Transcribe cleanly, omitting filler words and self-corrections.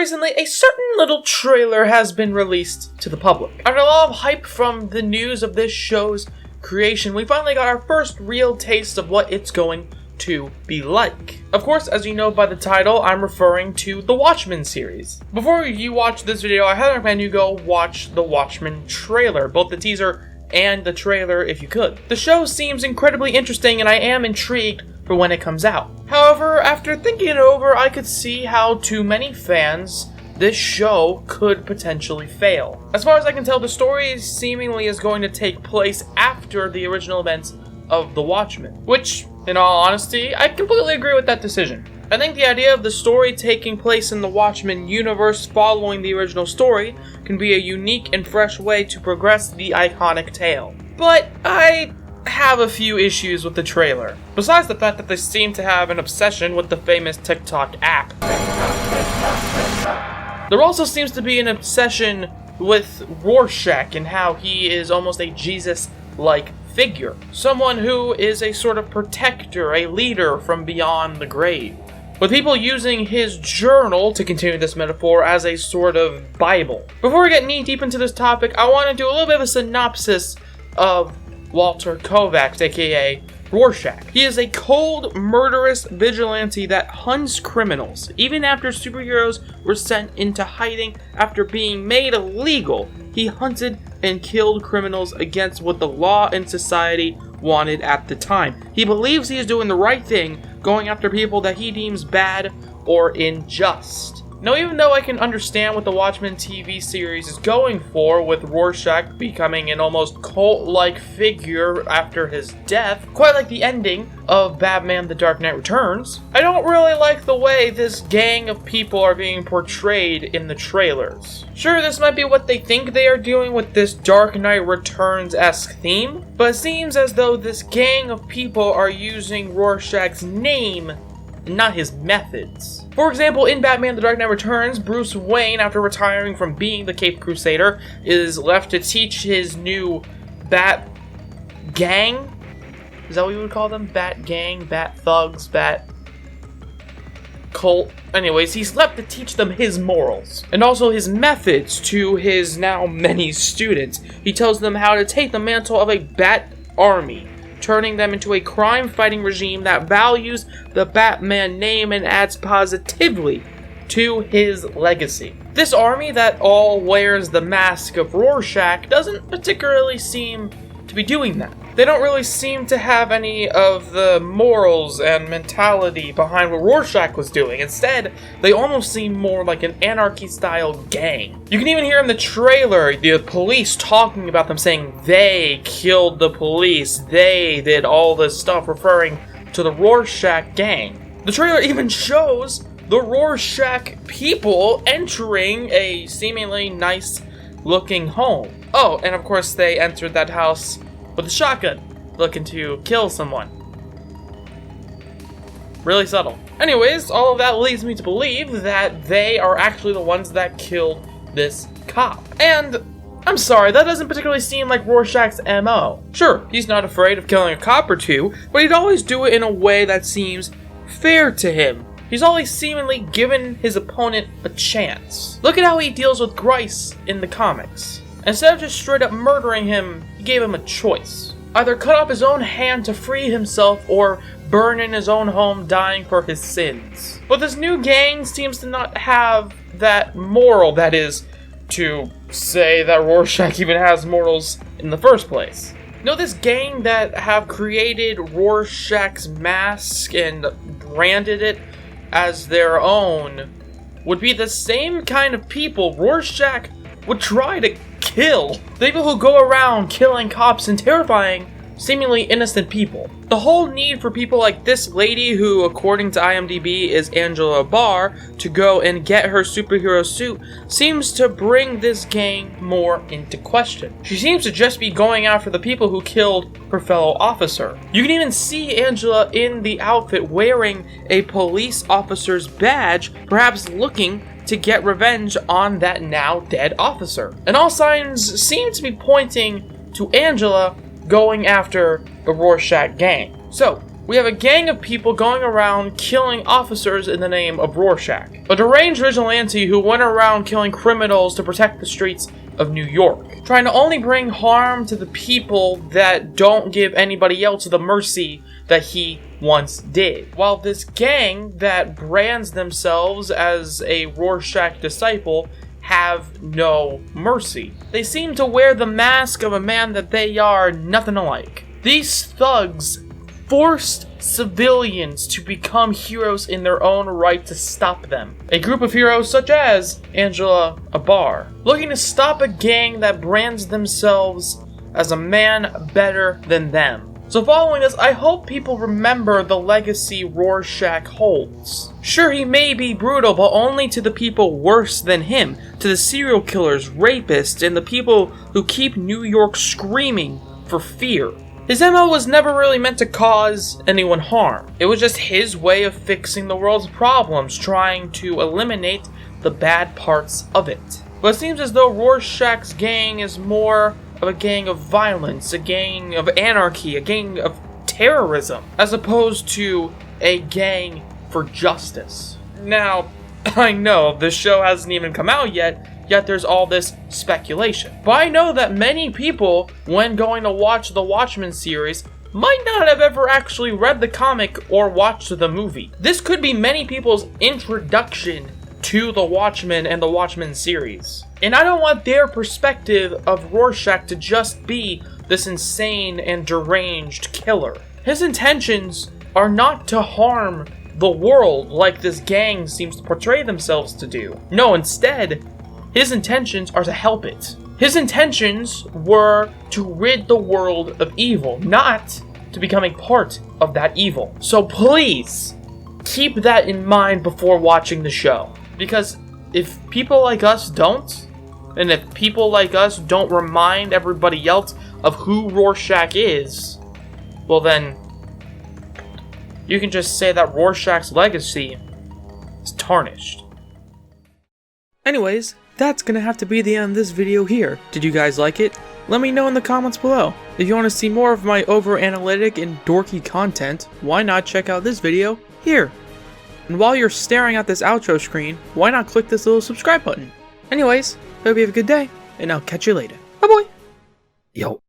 recently, a certain little trailer has been released to the public. After a lot of hype from the news of this show's creation, we finally got our first real taste of what it's going to be like. Of course, as you know by the title, I'm referring to the Watchmen series. Before you watch this video, I highly recommend you go watch the Watchmen trailer, both the teaser and the trailer if you could. The show seems incredibly interesting and I am intrigued for when it comes out. However, after thinking it over, I could see how to many fans this show could potentially fail. As far as I can tell, the story seemingly is going to take place after the original events of The Watchmen, which, in all honesty, I completely agree with that decision. I think the idea of the story taking place in the Watchmen universe following the original story can be a unique and fresh way to progress the iconic tale. But I have a few issues with the trailer. Besides the fact that they seem to have an obsession with the famous TikTok app, there also seems to be an obsession with Rorschach and how he is almost a Jesus-like figure. Someone who is a sort of protector, a leader from beyond the grave. With people using his journal, to continue this metaphor, as a sort of Bible. Before we get knee-deep into this topic, I want to do a little bit of a synopsis of Walter Kovacs, aka Rorschach. He is a cold, murderous vigilante that hunts criminals. Even after superheroes were sent into hiding after being made illegal, he hunted and killed criminals against what the law and society wanted at the time. He believes he is doing the right thing, going after people that he deems bad or unjust. Now, even though I can understand what the Watchmen TV series is going for, with Rorschach becoming an almost cult-like figure after his death, quite like the ending of Batman The Dark Knight Returns, I don't really like the way this gang of people are being portrayed in the trailers. Sure, this might be what they think they are doing with this Dark Knight Returns-esque theme, but it seems as though this gang of people are using Rorschach's name, not his methods. For example, in Batman The Dark Knight Returns, Bruce Wayne, after retiring from being the Caped Crusader, is left to teach his new Bat Gang? Is that what you would call them? Bat Gang, Bat Thugs, Bat Cult? Anyways, he's left to teach them his morals, and also his methods to his now many students. He tells them how to take the mantle of a Bat Army, turning them into a crime-fighting regime that values the Batman name and adds positively to his legacy. This army that all wears the mask of Rorschach doesn't particularly seem to be doing that. They don't really seem to have any of the morals and mentality behind what Rorschach was doing. Instead, they almost seem more like an anarchy-style gang. You can even hear in the trailer the police talking about them, saying they killed the police, they did all this stuff, referring to the Rorschach gang. The trailer even shows the Rorschach people entering a seemingly nice-looking home. Oh, and of course they entered that house with a shotgun, looking to kill someone. Really subtle. Anyways, all of that leads me to believe that they are actually the ones that killed this cop. And I'm sorry, that doesn't particularly seem like Rorschach's MO. Sure, he's not afraid of killing a cop or two, but he'd always do it in a way that seems fair to him. He's always seemingly given his opponent a chance. Look at how he deals with Grice in the comics. Instead of just straight up murdering him, he gave him a choice. Either cut off his own hand to free himself, or burn in his own home dying for his sins. But this new gang seems to not have that moral, that is, to say that Rorschach even has morals in the first place. You know, this gang that have created Rorschach's mask and branded it as their own would be the same kind of people Rorschach would try to kill. The people who go around killing cops and terrifying seemingly innocent people. The whole need for people like this lady, who according to IMDb is Angela Barr, to go and get her superhero suit seems to bring this gang more into question. She seems to just be going after the people who killed her fellow officer. You can even see Angela in the outfit wearing a police officer's badge, perhaps looking to get revenge on that now dead officer. And all signs seem to be pointing to Angela going after the Rorschach gang. So, We have a gang of people going around killing officers in the name of Rorschach, a deranged vigilante who went around killing criminals to protect the streets of New York, trying to only bring harm to the people that don't give anybody else the mercy that he once did. While this gang that brands themselves as a Rorschach disciple have no mercy. They seem to wear the mask of a man that they are nothing alike. These thugs forced civilians to become heroes in their own right to stop them. A group of heroes such as Angela Abar, looking to stop a gang that brands themselves as a man better than them. So following this, I hope people remember the legacy Rorschach holds. Sure, he may be brutal, but only to the people worse than him, to the serial killers, rapists, and the people who keep New York screaming for fear. His MO was never really meant to cause anyone harm. It was just his way of fixing the world's problems, trying to eliminate the bad parts of it. But it seems as though Rorschach's gang is more of a gang of violence, a gang of anarchy, a gang of terrorism, as opposed to a gang for justice. Now, I know this show hasn't even come out yet there's all this speculation. But I know that many people, when going to watch the Watchmen series, might not have ever actually read the comic or watched the movie. This could be many people's introduction to the Watchmen and the Watchmen series. And I don't want their perspective of Rorschach to just be this insane and deranged killer. His intentions are not to harm the world like this gang seems to portray themselves to do. No, instead, his intentions are to help it. His intentions were to rid the world of evil, not to become a part of that evil. So please, keep that in mind before watching the show. Because if people like us don't, and if people like us don't remind everybody else of who Rorschach is, well then, you can just say that Rorschach's legacy is tarnished. Anyways, that's gonna have to be the end of this video here. Did you guys like it? Let me know in the comments below. If you want to see more of my over-analytic and dorky content, why not check out this video here? And while you're staring at this outro screen, why not click this little subscribe button? Anyways, hope you have a good day, and I'll catch you later. Bye-bye! Yo.